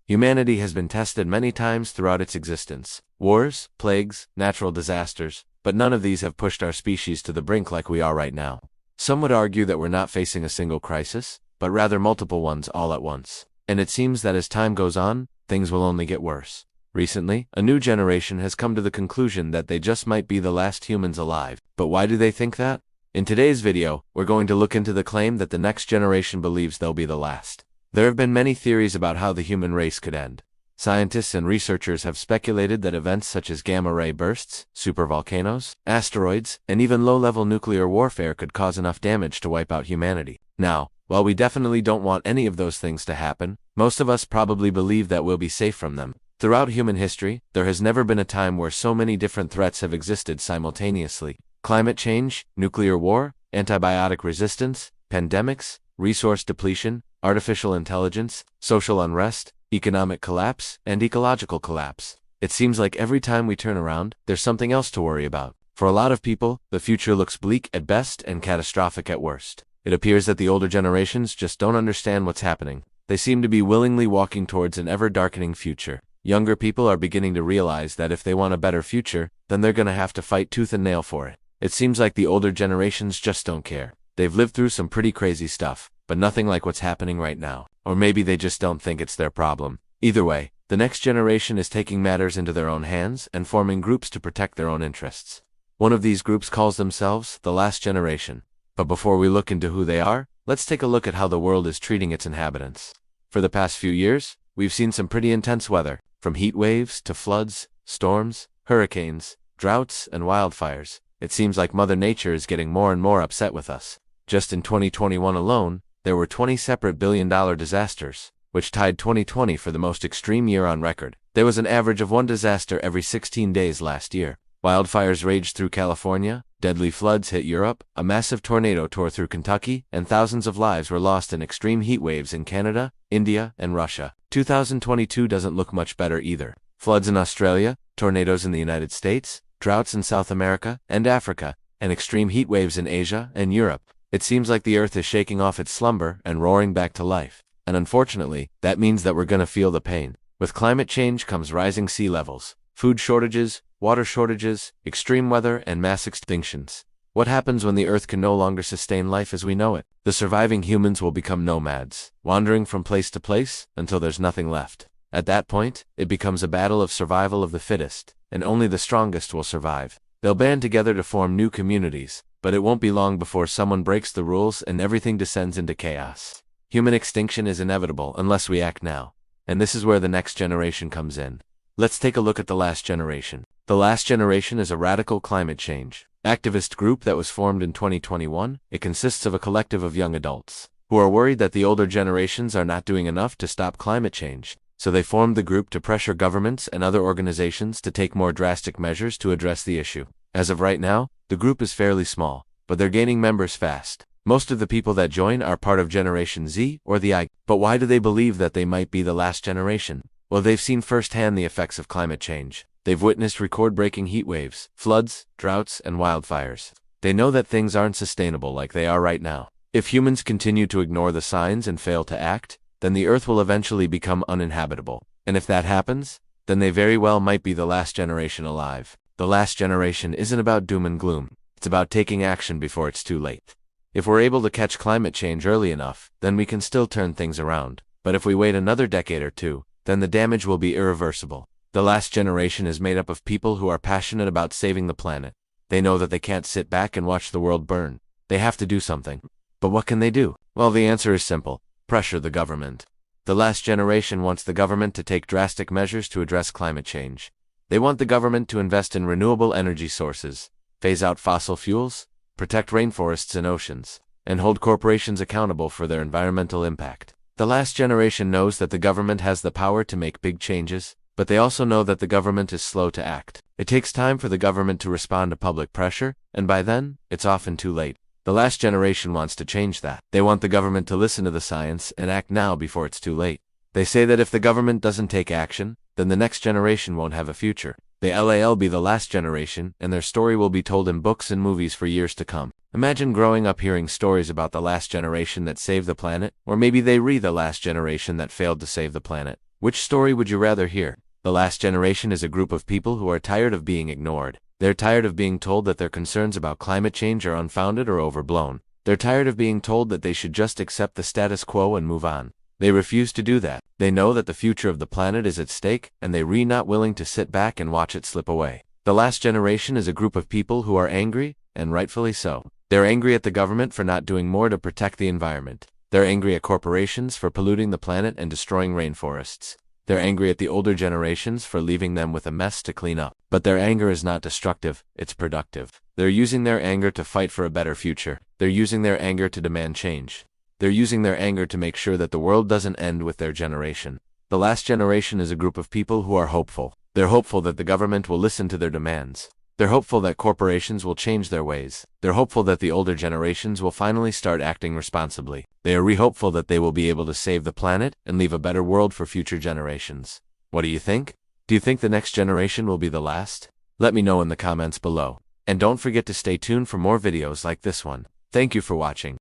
Humanity has been tested many times throughout its existence. Wars, plagues, natural disasters, but none of these have pushed our species to the brink like we are right now. Some would argue that we're not facing a single crisis, but rather multiple ones all at once. And it seems that as time goes on, things will only get worse. Recently, a new generation has come to the conclusion that they just might be the last humans alive. But why do they think that? In today's video, we're going to look into the claim that the next generation believes they'll be the last. There have been many theories about how the human race could end. Scientists and researchers have speculated that events such as gamma-ray bursts, supervolcanoes, asteroids, and even low-level nuclear warfare could cause enough damage to wipe out humanity. Now, while we definitely don't want any of those things to happen, most of us probably believe that we'll be safe from them. Throughout human history, there has never been a time where so many different threats have existed simultaneously. Climate change, nuclear war, antibiotic resistance, pandemics, resource depletion, artificial intelligence, social unrest, economic collapse, and ecological collapse. It seems like every time we turn around, there's something else to worry about. For a lot of people, the future looks bleak at best and catastrophic at worst. It appears that the older generations just don't understand what's happening. They seem to be willingly walking towards an ever-darkening future. Younger people are beginning to realize that if they want a better future, then they're gonna have to fight tooth and nail for it. It seems like the older generations just don't care. They've lived through some pretty crazy stuff, but nothing like what's happening right now. Or maybe they just don't think it's their problem. Either way, the next generation is taking matters into their own hands and forming groups to protect their own interests. One of these groups calls themselves the Last Generation. But before we look into who they are, let's take a look at how the world is treating its inhabitants. For the past few years, we've seen some pretty intense weather, from heat waves to floods, storms, hurricanes, droughts, and wildfires. It seems like Mother Nature is getting more and more upset with us. Just in 2021 alone, there were 20 separate billion-dollar disasters, which tied 2020 for the most extreme year on record. There was an average of one disaster every 16 days last year. Wildfires raged through California, deadly floods hit Europe, a massive tornado tore through Kentucky, and thousands of lives were lost in extreme heat waves in Canada, India, and Russia. 2022 doesn't look much better either. Floods in Australia, tornadoes in the United States, droughts in South America and Africa, and extreme heat waves in Asia and Europe. It seems like the Earth is shaking off its slumber and roaring back to life. And unfortunately, that means that we're gonna feel the pain. With climate change comes rising sea levels, food shortages, water shortages, extreme weather, and mass extinctions. What happens when the Earth can no longer sustain life as we know it? The surviving humans will become nomads, wandering from place to place until there's nothing left. At that point, it becomes a battle of survival of the fittest, and only the strongest will survive. They'll band together to form new communities, but it won't be long before someone breaks the rules and everything descends into chaos. Human extinction is inevitable unless we act now. And this is where the next generation comes in. Let's take a look at the Last Generation. The Last Generation is a radical climate change activist group that was formed in 2021. It consists of a collective of young adults who are worried that the older generations are not doing enough to stop climate change. So they formed the group to pressure governments and other organizations to take more drastic measures to address the issue. As of right now, the group is fairly small, but they're gaining members fast. Most of the people that join are part of Generation Z or the I. But why do they believe that they might be the last generation? Well, they've seen firsthand the effects of climate change. They've witnessed record-breaking heat waves, floods, droughts, and wildfires. They know that things aren't sustainable like they are right now. If humans continue to ignore the signs and fail to act, then the Earth will eventually become uninhabitable. And if that happens, then they very well might be the last generation alive. The Last Generation isn't about doom and gloom. It's about taking action before it's too late. If we're able to catch climate change early enough, then we can still turn things around. But if we wait another decade or two, then the damage will be irreversible. The Last Generation is made up of people who are passionate about saving the planet. They know that they can't sit back and watch the world burn. They have to do something. But what can they do? Well, the answer is simple. Pressure the government. The Last Generation wants the government to take drastic measures to address climate change. They want the government to invest in renewable energy sources, phase out fossil fuels, protect rainforests and oceans, and hold corporations accountable for their environmental impact. The Last Generation knows that the government has the power to make big changes, but they also know that the government is slow to act. It takes time for the government to respond to public pressure, and by then, it's often too late. The Last Generation wants to change that. They want the government to listen to the science and act now before it's too late. They say that if the government doesn't take action, then the next generation won't have a future. They'll be the last generation, and their story will be told in books and movies for years to come. Imagine growing up hearing stories about the last generation that saved the planet, or maybe they re the last generation that failed to save the planet. Which story would you rather hear? The last generation is a group of people who are tired of being ignored. They're tired of being told that their concerns about climate change are unfounded or overblown. They're tired of being told that they should just accept the status quo and move on. They refuse to do that. They know that the future of the planet is at stake, and they're not willing to sit back and watch it slip away. The last generation is a group of people who are angry, and rightfully so. They're angry at the government for not doing more to protect the environment. They're angry at corporations for polluting the planet and destroying rainforests. They're angry at the older generations for leaving them with a mess to clean up. But their anger is not destructive, it's productive. They're using their anger to fight for a better future. They're using their anger to demand change. They're using their anger to make sure that the world doesn't end with their generation. The last generation is a group of people who are hopeful. They're hopeful that the government will listen to their demands. They're hopeful that corporations will change their ways. They're hopeful that the older generations will finally start acting responsibly. They are hopeful that they will be able to save the planet and leave a better world for future generations. What do you think? Do you think the next generation will be the last? Let me know in the comments below. And don't forget to stay tuned for more videos like this one. Thank you for watching.